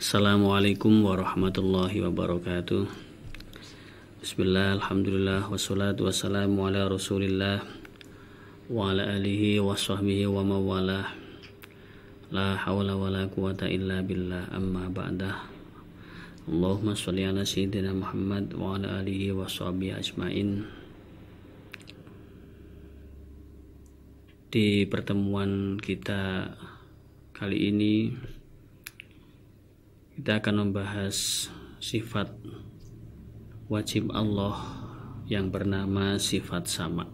Assalamualaikum warahmatullahi wabarakatuh. Bismillah, alhamdulillah, wassalatu wassalamu ala rasulillah wa ala alihi wa sahbihi wa mawalah. La hawla wa la quwata illa billah, amma ba'dah. Allahumma sholli ala sayyidina Muhammad wa ala alihi wa sahbihi ajmain. Di pertemuan kita kali ini kita akan membahas sifat wajib Allah yang bernama sifat sama.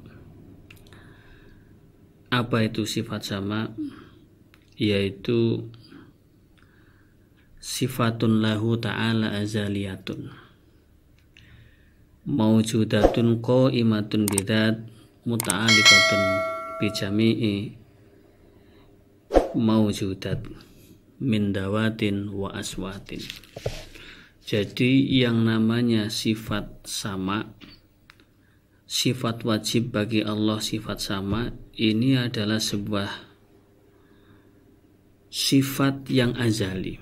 Apa itu sifat sama? Yaitu sifatun lahu ta'ala azaliyatun mawjudatun qa'imatun bidzat muta'alliqatun bijami'i mawjudat min dawatin wa aswatin. Jadi yang namanya sifat sama, sifat wajib bagi Allah sifat sama, ini adalah sebuah sifat yang azali,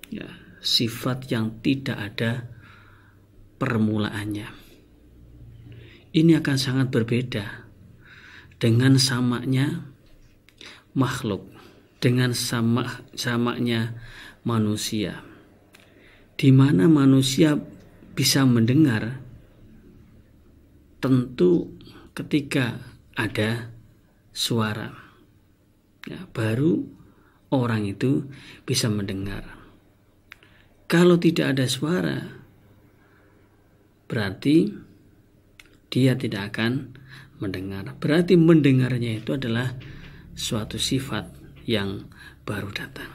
ya, sifat yang tidak ada permulaannya. Ini akan sangat berbeda dengan samanya makhluk, dengan samanya manusia, di mana manusia bisa mendengar tentu ketika ada suara, ya, baru orang itu bisa mendengar. Kalau tidak ada suara, berarti dia tidak akan mendengar. Berarti mendengarnya itu adalah suatu sifat yang baru datang,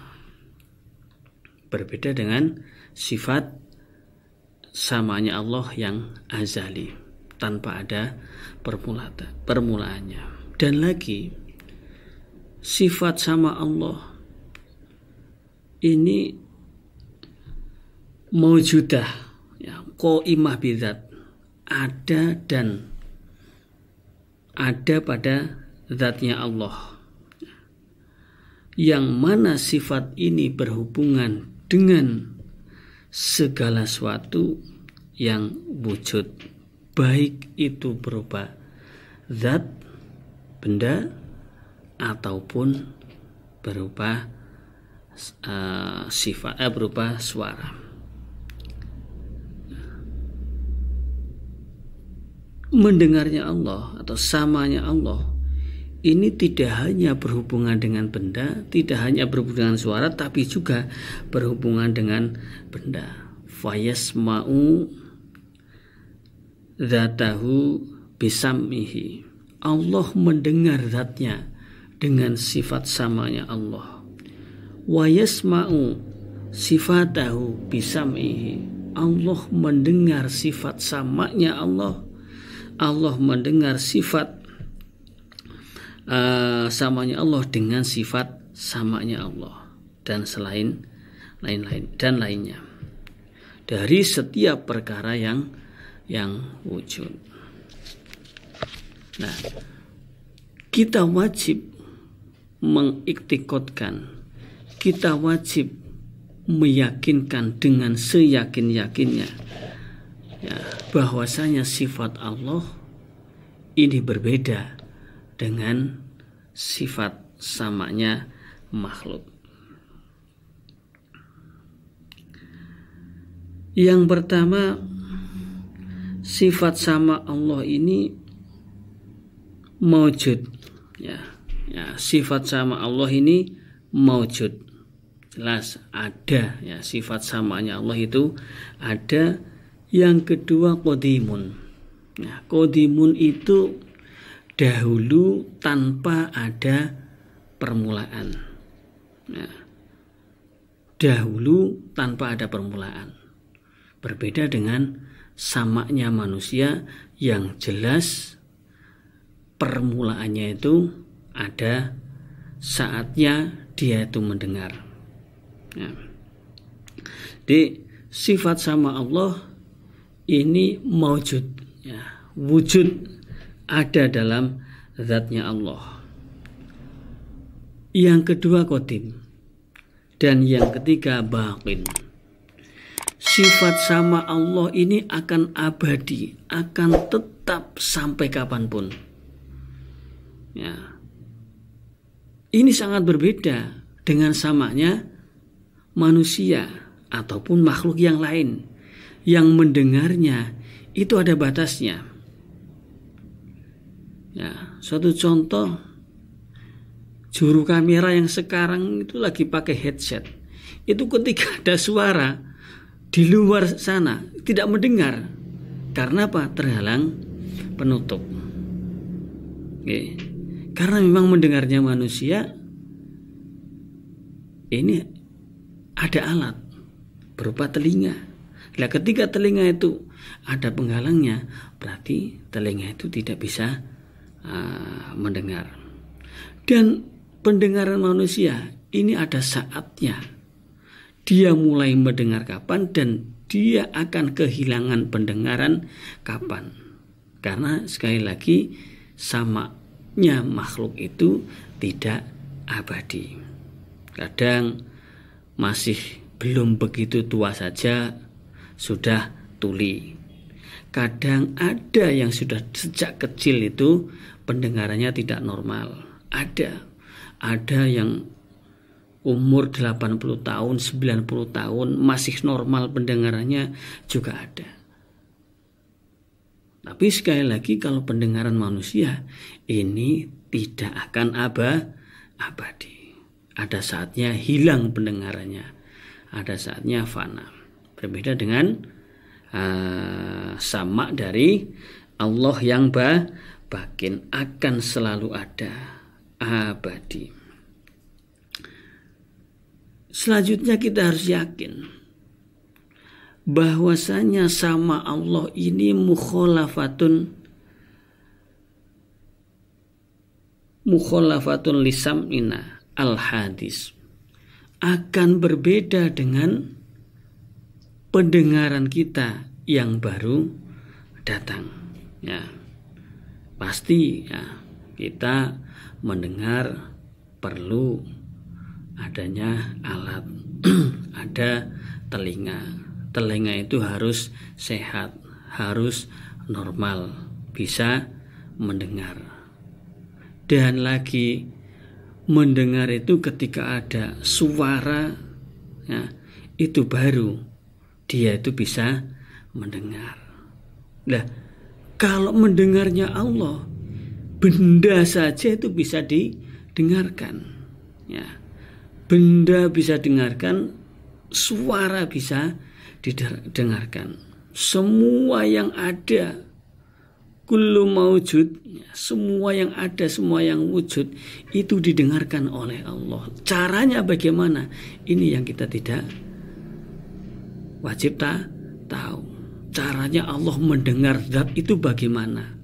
berbeda dengan sifat samanya Allah yang azali tanpa ada permulaannya. Dan lagi sifat sama Allah ini maujudah, ya, qaimah bidzat, ada dan ada pada zatnya Allah, yang mana sifat ini berhubungan dengan segala sesuatu yang wujud, baik itu berupa zat, benda, ataupun berupa berupa suara. Mendengarnya Allah atau samanya Allah ini tidak hanya berhubungan dengan benda, tidak hanya berhubungan dengan suara, tapi juga berhubungan dengan benda. Fayasma'u dzatahu bisam'ihi. Allah mendengar zatnya dengan sifat samanya Allah. Wa yasma'u sifatahu bisam'ihi. Allah mendengar sifat samanya Allah. Allah mendengar sifat samanya Allah dengan sifat samanya Allah dan lainnya dari setiap perkara yang wujud. Nah, kita wajib mengiktikadkan, kita wajib meyakinkan dengan seyakin-yakinnya, ya, bahwasanya sifat Allah ini berbeda dengan sifat samanya makhluk. Yang pertama, sifat sama Allah ini maujud, ya, sifat sama Allah ini maujud, jelas ada, ya, sifat samanya Allah itu ada. Yang kedua qadimun, ya, qadimun itu dahulu tanpa ada permulaan, ya, dahulu tanpa ada permulaan, berbeda dengan samanya manusia yang jelas permulaannya itu ada saatnya dia itu mendengar, ya. Di sifat sama Allah ini maujud, ya, wujud, ada dalam zatnya Allah. Yang kedua qadim, Dan yang ketiga baqin. Sifat sama Allah ini akan abadi, akan tetap sampai kapanpun. Ya. Ini sangat berbeda dengan samanya manusia ataupun makhluk yang lain yang mendengarnya itu ada batasnya. Ya, suatu contoh, juru kamera yang sekarang itu lagi pakai headset. Itu ketika ada suara di luar sana tidak mendengar. Karena apa? Terhalang penutup. Oke. Karena memang mendengarnya manusia ini ada alat berupa telinga. Nah, ketika telinga itu ada penghalangnya, berarti telinga itu tidak bisa mendengar. Dan pendengaran manusia ini ada saatnya. Dia mulai mendengar kapan dan dia akan kehilangan pendengaran kapan. Karena sekali lagi samanya makhluk itu tidak abadi. Kadang masih belum begitu tua saja sudah tuli. Kadang ada yang sudah sejak kecil itu pendengarannya tidak normal. Ada yang umur 80 tahun, 90 tahun masih normal pendengarannya juga ada. Tapi sekali lagi kalau pendengaran manusia ini tidak akan abadi. Ada saatnya hilang pendengarannya. Ada saatnya fana. Berbeda dengan sama dari Allah yang baqin, akan selalu ada, abadi. Selanjutnya kita harus yakin bahwasanya sama Allah ini mukhalafatun lisam'ina al-hadis, akan berbeda dengan pendengaran kita yang baru datang. Ya, pasti ya, kita mendengar perlu adanya alat, ada telinga. Telinga itu harus sehat, harus normal, bisa mendengar. Dan lagi mendengar itu ketika ada suara, ya, itu baru dia itu bisa mendengar. Nah, kalau mendengarnya Allah, benda saja itu bisa didengarkan. Ya, benda bisa dengarkan, suara bisa didengarkan. Semua yang ada, kullu maujud, semua yang ada, semua yang wujud itu didengarkan oleh Allah. Caranya bagaimana? Ini yang kita tidak wajib tahu. Caranya Allah mendengar zat itu bagaimana?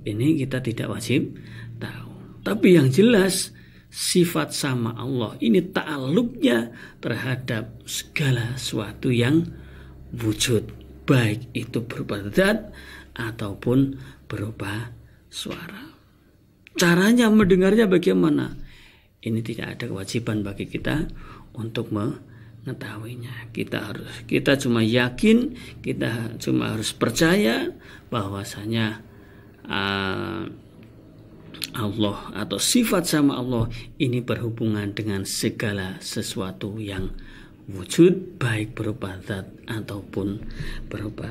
Ini kita tidak wajib tahu. Tapi yang jelas sifat sama Allah ini ta'alluqnya terhadap segala sesuatu yang wujud, baik itu berupa zat ataupun berupa suara. Caranya mendengarnya bagaimana? Ini tidak ada kewajiban bagi kita untuk mengetahuinya. Kita cuma yakin, kita cuma harus percaya bahwasanya Allah atau sifat sama Allah ini berhubungan dengan segala sesuatu yang wujud, baik berupa zat ataupun berupa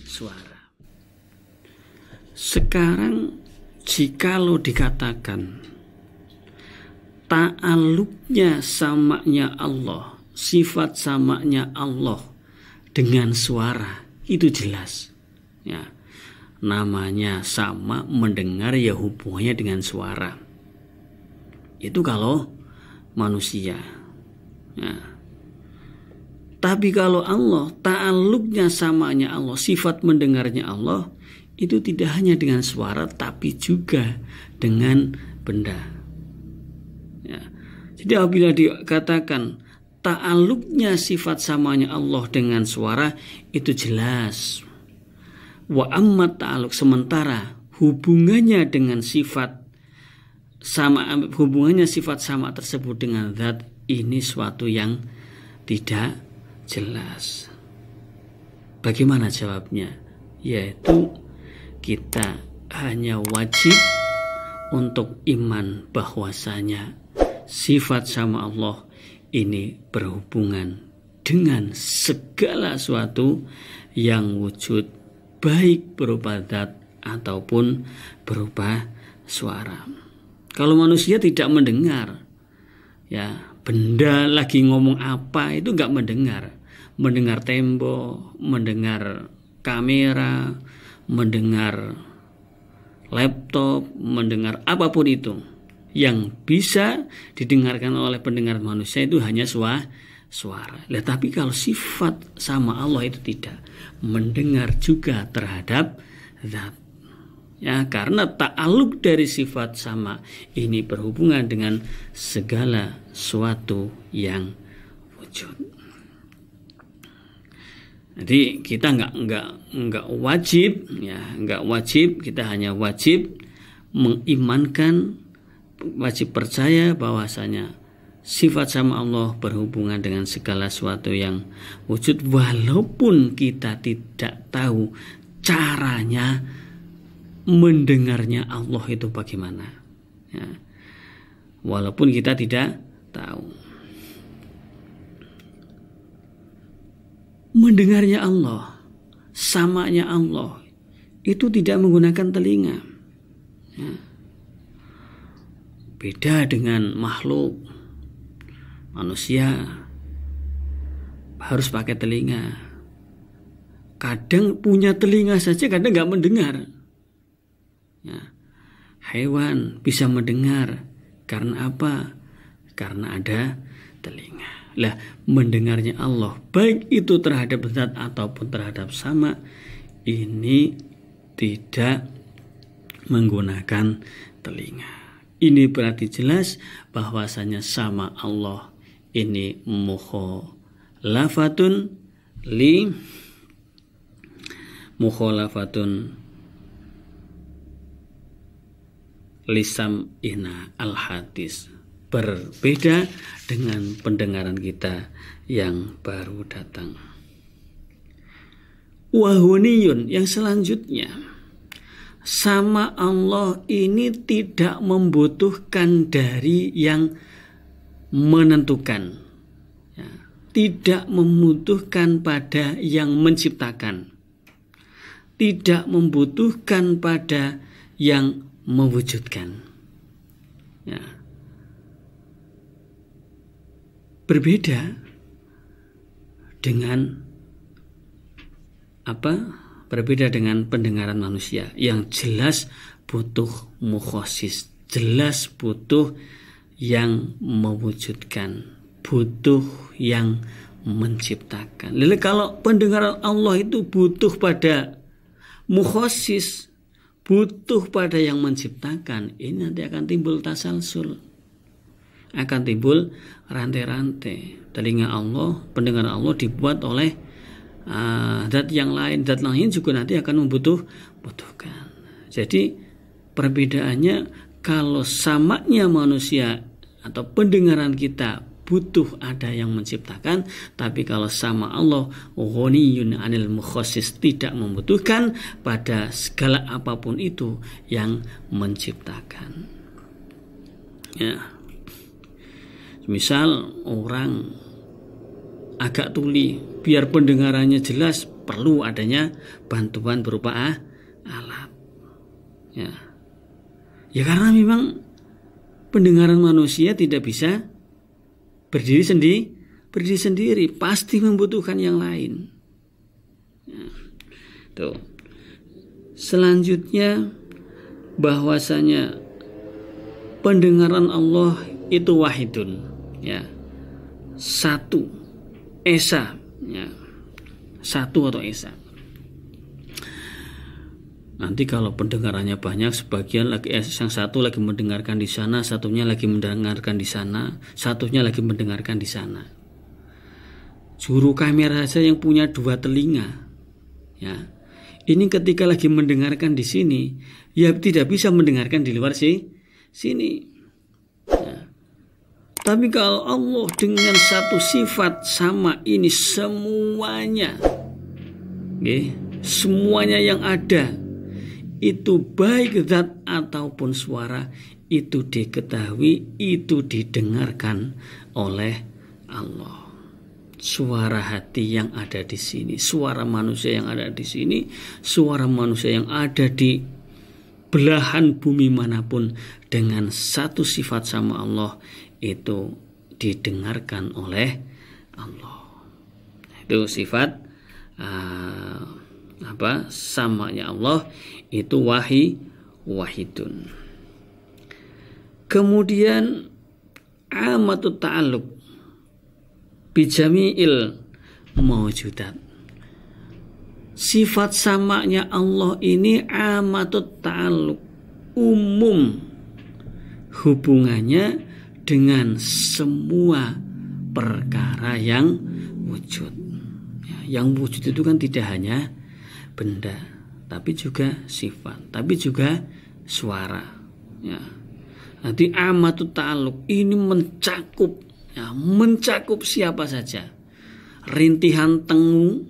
suara. Sekarang jikalau dikatakan ta'alluqnya samanya Allah, sifat samanya Allah dengan suara, itu jelas. Ya. Namanya sama, mendengar ya hubungannya dengan suara. Itu kalau manusia. Ya. Tapi kalau Allah, ta'alluqnya samanya Allah, sifat mendengarnya Allah, itu tidak hanya dengan suara, tapi juga dengan benda. Ya. Jadi apabila dikatakan ta'alluqnya sifat samanya Allah dengan suara, itu jelas. Wa amma ta'alluq, sementara hubungannya dengan sifat sama, hubungannya sifat sama tersebut dengan zat ini suatu yang tidak jelas. Bagaimana jawabnya? Yaitu kita hanya wajib untuk iman bahwasanya sifat sama Allah ini berhubungan dengan segala sesuatu yang wujud, baik berupa zat ataupun berupa suara. Kalau manusia tidak mendengar, ya benda lagi ngomong apa itu nggak mendengar tembok, mendengar kamera, mendengar laptop, mendengar apapun itu. Yang bisa didengarkan oleh pendengar manusia itu hanya suara. Tapi kalau sifat sama Allah itu tidak, mendengar juga terhadap zat. Ya, karena ta'aluk dari sifat sama ini berhubungan dengan segala sesuatu yang wujud. Jadi kita nggak wajib, ya nggak wajib, kita hanya wajib mengimankan, wajib percaya bahwasanya sifat sama Allah berhubungan dengan segala sesuatu yang wujud, walaupun kita tidak tahu caranya mendengarnya Allah itu bagaimana, ya. Walaupun kita tidak tahu mendengarnya Allah, samanya Allah itu tidak menggunakan telinga, ya. Beda dengan makhluk. Manusia harus pakai telinga. Kadang punya telinga saja, kadang nggak mendengar. Ya. Hewan bisa mendengar karena apa? Karena ada telinga. Lah, mendengarnya Allah, baik itu terhadap zat ataupun terhadap sama, ini tidak menggunakan telinga. Ini berarti jelas bahwasanya sama Allah ini mukhalafatun lisam'ina al-hadis, berbeda dengan pendengaran kita yang baru datang. Wahuniyun, yang selanjutnya, sama Allah ini tidak membutuhkan dari yang menentukan, ya, tidak membutuhkan pada yang menciptakan, tidak membutuhkan pada yang mewujudkan, ya. Berbeda dengan apa? Berbeda dengan pendengaran manusia yang jelas butuh mukhasis, jelas butuh yang mewujudkan, butuh yang menciptakan. Lalu kalau pendengaran Allah itu butuh pada mukhasis, butuh pada yang menciptakan, ini nanti akan timbul tasalsul, akan timbul rantai-rantai. Telinga Allah, pendengaran Allah dibuat oleh zat yang lain, zat lain juga nanti akan membutuhkan. Jadi perbedaannya, kalau samanya manusia atau pendengaran kita butuh ada yang menciptakan, tapi kalau sama Allah ghaniyun 'anil mukhasis, tidak membutuhkan pada segala apapun itu yang menciptakan. Ya. Misal orang agak tuli, biar pendengarannya jelas perlu adanya bantuan berupa alat. Ya. Ya karena memang pendengaran manusia tidak bisa berdiri sendiri, pasti membutuhkan yang lain. Ya. Tuh. Selanjutnya bahwasanya pendengaran Allah itu wahidun, ya. Satu, esa, ya. Satu atau esa. Nanti kalau pendengarannya banyak, sebagian lagi yang satu lagi mendengarkan di sana, satunya lagi mendengarkan di sana, satunya lagi mendengarkan di sana. Juru kamera saja yang punya 2 telinga, ya. Ini ketika lagi mendengarkan di sini, ya tidak bisa mendengarkan di luar sini. Ya. Tapi kalau Allah dengan satu sifat sama ini semuanya, semuanya yang ada itu baik zat ataupun suara itu diketahui, itu didengarkan oleh Allah. Suara hati yang ada di sini, suara manusia yang ada di sini, suara manusia yang ada di belahan bumi manapun dengan satu sifat sama Allah itu didengarkan oleh Allah. Itu sifat samanya Allah itu wahidun. Kemudian amatut ta'alluq bijami'il mawjudat. Sifat samanya Allah ini amatut ta'alluq, umum hubungannya dengan semua perkara yang wujud. Yang wujud itu kan tidak hanya benda, tapi juga sifat, tapi juga suara. Nanti amatut ta'alluq ini mencakup siapa saja. Rintihan tengu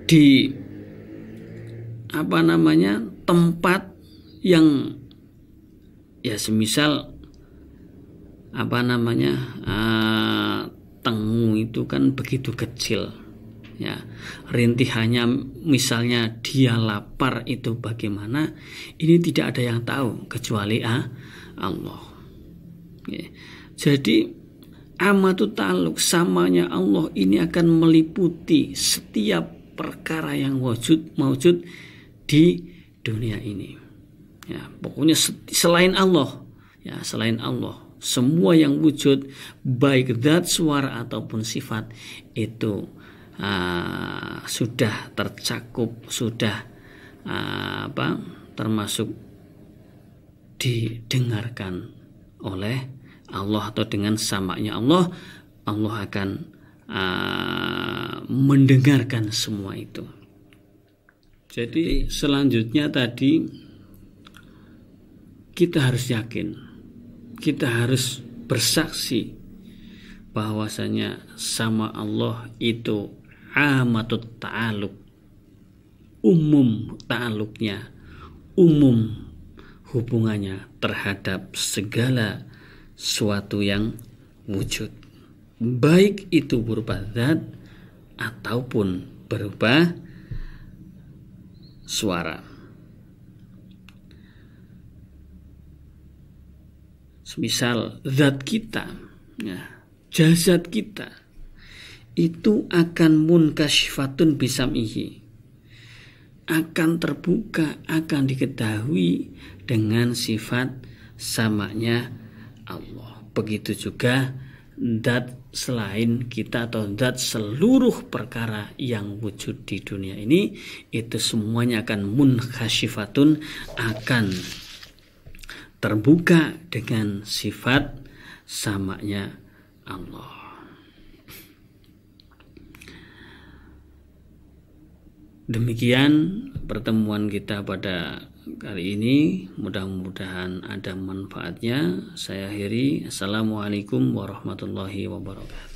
di tempat yang semisal tengu itu kan begitu kecil. Rintihannya misalnya dia lapar itu bagaimana, ini tidak ada yang tahu kecuali Allah. Jadi amatut ta'alluq samanya Allah ini akan meliputi setiap perkara yang mawjud di dunia ini. Pokoknya selain Allah, selain Allah, semua yang wujud baik zat, suara ataupun sifat itu sudah tercakup, sudah termasuk didengarkan oleh Allah, atau dengan samanya Allah akan mendengarkan semua itu. Jadi selanjutnya tadi kita harus yakin, kita harus bersaksi bahwasanya sama Allah itu amatut ta'alluq, umum ta'alluqnya, umum hubungannya terhadap segala suatu yang wujud, baik itu berupa zat ataupun berupa suara. Misal zat kita, jasad kita itu akan munkasyifatun bisam'ihi, akan terbuka, akan diketahui dengan sifat samanya Allah. Begitu juga zat selain kita atau zat seluruh perkara yang wujud di dunia ini, itu semuanya akan munkasyifatun, akan terbuka dengan sifat samanya Allah. Demikian pertemuan kita pada kali ini, mudah-mudahan ada manfaatnya. Saya akhiri. Assalamualaikum warahmatullahi wabarakatuh.